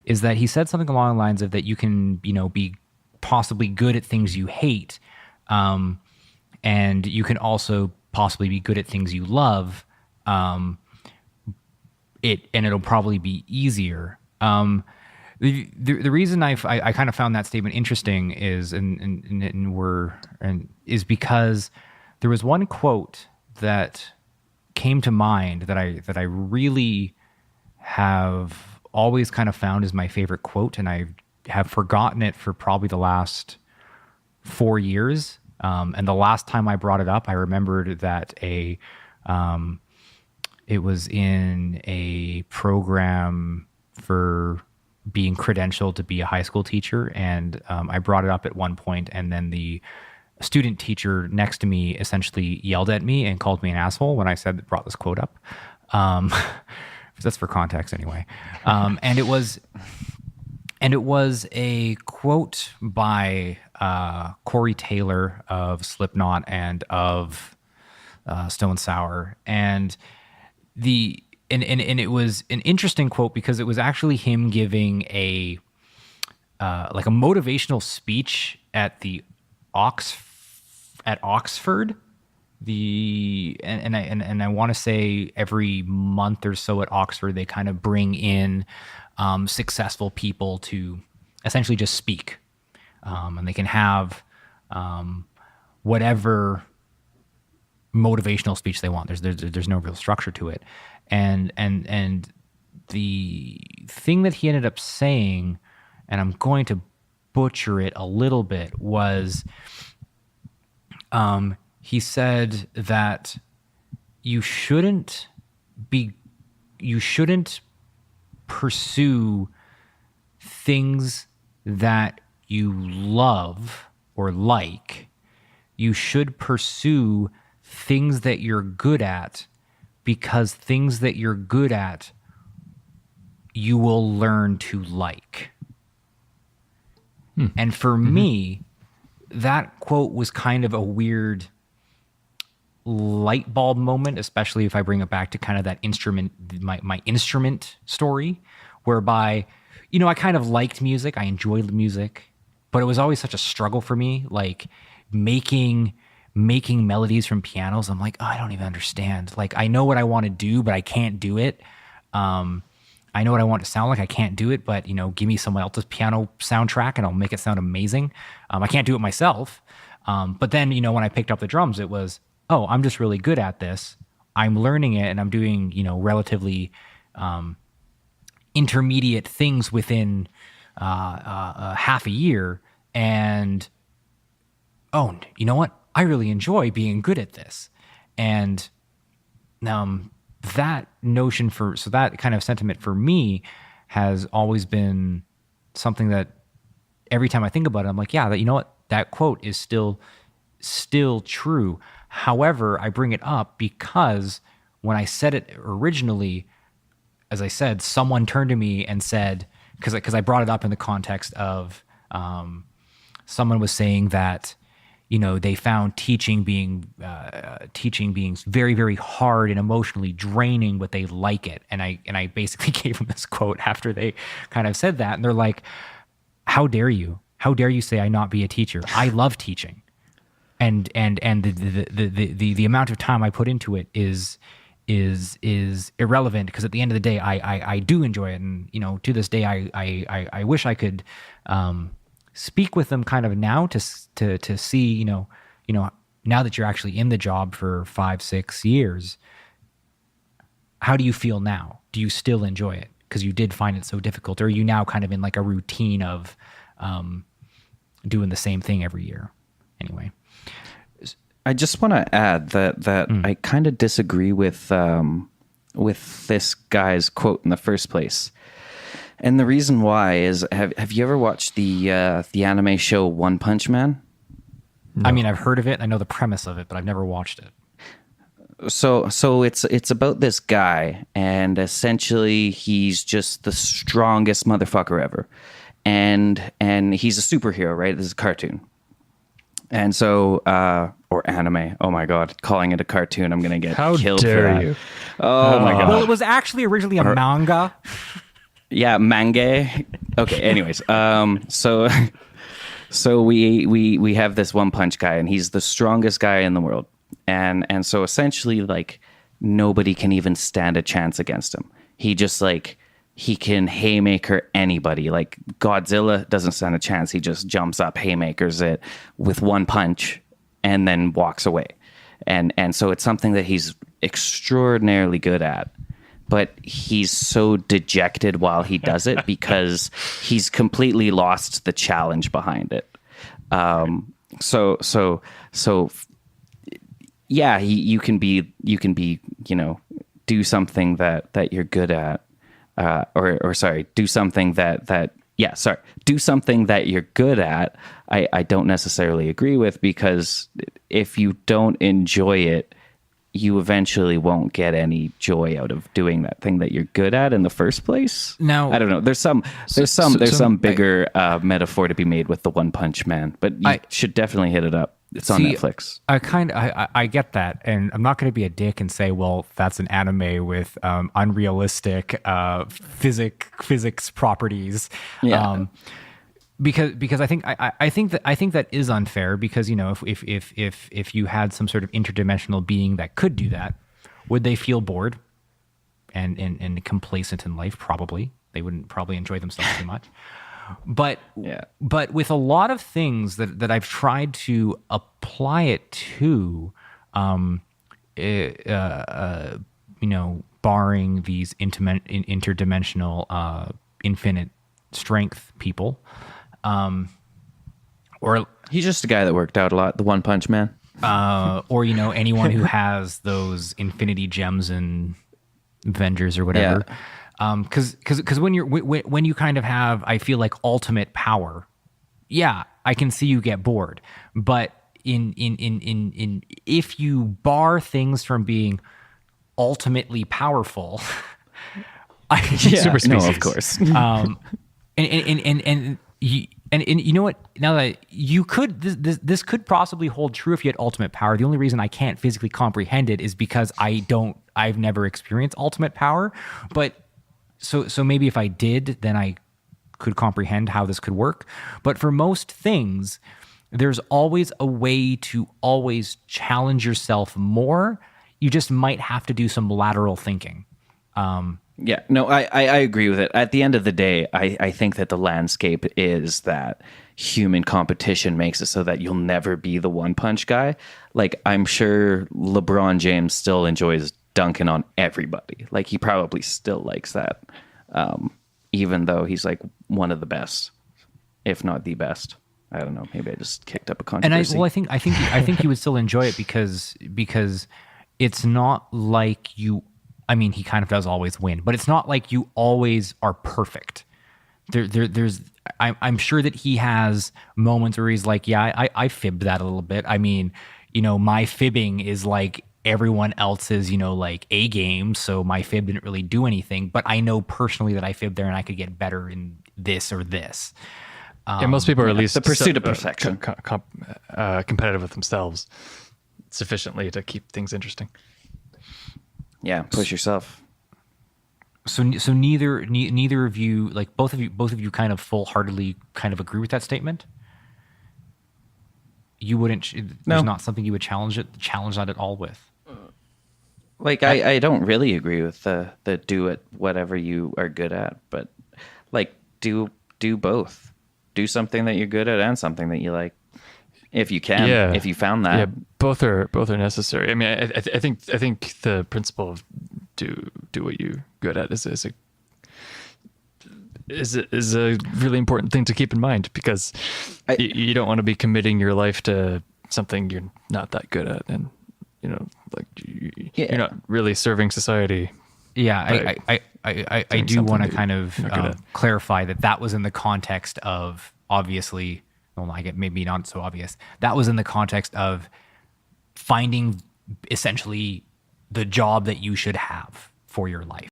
is that he said something along the lines of that you can, be possibly good at things you hate, and you can also possibly be good at things you love. And it'll probably be easier. The reason I kind of found that statement interesting is is because there was one quote that came to mind that I really have always kind of found as my favorite quote, and I have forgotten it for probably the last 4 years. And the last time I brought it up, I remembered that it was in a program for being credentialed to be a high school teacher. And I brought it up at one point, and then the student teacher next to me essentially yelled at me and called me an asshole when I brought this quote up. That's for context anyway. And it was a quote by Corey Taylor of Slipknot and of Stone Sour. And it was an interesting quote because it was actually him giving a motivational speech at Oxford. And I want to say every month or so at Oxford they kind of bring in successful people to essentially just speak, and they can have whatever motivational speech they want. There's no real structure to it, and the thing that he ended up saying, and I'm going to butcher it a little bit, was he said that you shouldn't pursue things that you love or like. You should pursue things that you're good at, because things that you're good at you will learn to like. And for me, that quote was kind of a weird light bulb moment, especially if I bring it back to kind of that instrument, my instrument story, whereby, I kind of liked music. I enjoyed music, but it was always such a struggle for me, like making melodies from pianos. I'm like, oh, I don't even understand. Like, I know what I want to do, but I can't do it. I know what I want to sound like. I can't do it, but give me someone else's piano soundtrack and I'll make it sound amazing. I can't do it myself. But then, when I picked up the drums, it was, oh, I'm just really good at this. I'm learning it, and I'm doing, relatively intermediate things within half a year. And, oh, you know what? I really enjoy being good at this. And that notion so that kind of sentiment for me has always been something that every time I think about it, I'm like, yeah, you know what? That quote is still true. However, I bring it up because when I said it originally, as I said, someone turned to me and said, because I brought it up in the context of someone was saying that, they found teaching being very, very hard and emotionally draining, but they like it. And I basically gave them this quote after they kind of said that, and they're like, "How dare you? How dare you say I not be a teacher? I love teaching." And the amount of time I put into it is irrelevant, because at the end of the day, I do enjoy it, and to this day, I wish I could speak with them kind of now to see now that you're actually in the job for 5-6 years, how do you feel now? Do you still enjoy it because you did find it so difficult, or are you now kind of in like a routine of doing the same thing every year? Anyway. I just want to add that I kind of disagree with this guy's quote in the first place, and the reason why is have you ever watched the anime show One Punch Man? No. I mean, I've heard of it. I know the premise of it, but I've never watched it. So it's about this guy, and essentially he's just the strongest motherfucker ever, and he's a superhero, right? This is a cartoon. And so, or anime. Oh my God, calling it a cartoon, I'm gonna get killed for that. You? Oh my God. Well, it was actually originally a manga. Yeah, mange. Okay. Anyways, so so we have this one punch guy, and he's the strongest guy in the world, and so essentially, like, nobody can even stand a chance against him. He just like he can haymaker anybody. Like Godzilla doesn't stand a chance. He just jumps up, haymakers it with one punch, and then walks away. And so it's something that he's extraordinarily good at. But he's so dejected while he does it because he's completely lost the challenge behind it. So yeah, you can be, do something that you're good at, or sorry, do something do something that you're good at. I don't necessarily agree with, because if you don't enjoy it, you eventually won't get any joy out of doing that thing that you're good at in the first place. Now, I don't know. There's some bigger metaphor to be made with the One Punch Man, but you should definitely hit it up. It's on Netflix. I get that, and I'm not going to be a dick and say, well, that's an anime with unrealistic physics properties. Yeah. Because I think that is unfair, because if you had some sort of interdimensional being that could do that, would they feel bored and complacent in life? Probably. They wouldn't probably enjoy themselves too much. But with a lot of things that I've tried to apply it to, barring these interdimensional infinite strength people. Or he's just a guy that worked out a lot, the One Punch Man. Or anyone who has those infinity gems and Avengers or whatever. Because when you kind of have, I feel like, ultimate power, yeah, I can see you get bored. But in if you bar things from being ultimately powerful, super species, no, of course. And you know what? Now that you could, this could possibly hold true if you had ultimate power. The only reason I can't physically comprehend it is because I've never experienced ultimate power. But so maybe if I did, then I could comprehend how this could work. But for most things, there's always a way to always challenge yourself more. You just might have to do some lateral thinking. Yeah, no, I agree with it. At the end of the day, I think that the landscape is that human competition makes it so that you'll never be the one punch guy. Like, I'm sure LeBron James still enjoys dunking on everybody. Like, he probably still likes that, even though he's like one of the best, if not the best. I don't know. Maybe I just kicked up a controversy. And I think you would still enjoy it because it's not like you. I mean, he kind of does always win, but it's not like you always are perfect. I'm sure that he has moments where he's like, yeah, I fibbed that a little bit. I mean, my fibbing is like everyone else's, like A game. So my fib didn't really do anything, but I know personally that I fibbed there and I could get better in this or this. Most people are at least the pursuit of perfection, competitive with themselves sufficiently to keep things interesting. Yeah, push yourself. So neither of you, like both of you kind of full-heartedly kind of agree with that statement? You wouldn't, there's not something you would challenge that at all with? Like, I don't really agree with the do it whatever you are good at, but like do both. Do something that you're good at and something that you like. If you can, if you found that, both are necessary. I mean, I think the principle of do what you're good at is a really important thing to keep in mind, because you don't want to be committing your life to something you're not that good at, and you're not really serving society. Yeah, I do want to kind of clarify that was in the context of, obviously. Well, I get maybe not so obvious. That was in the context of finding essentially the job that you should have for your life.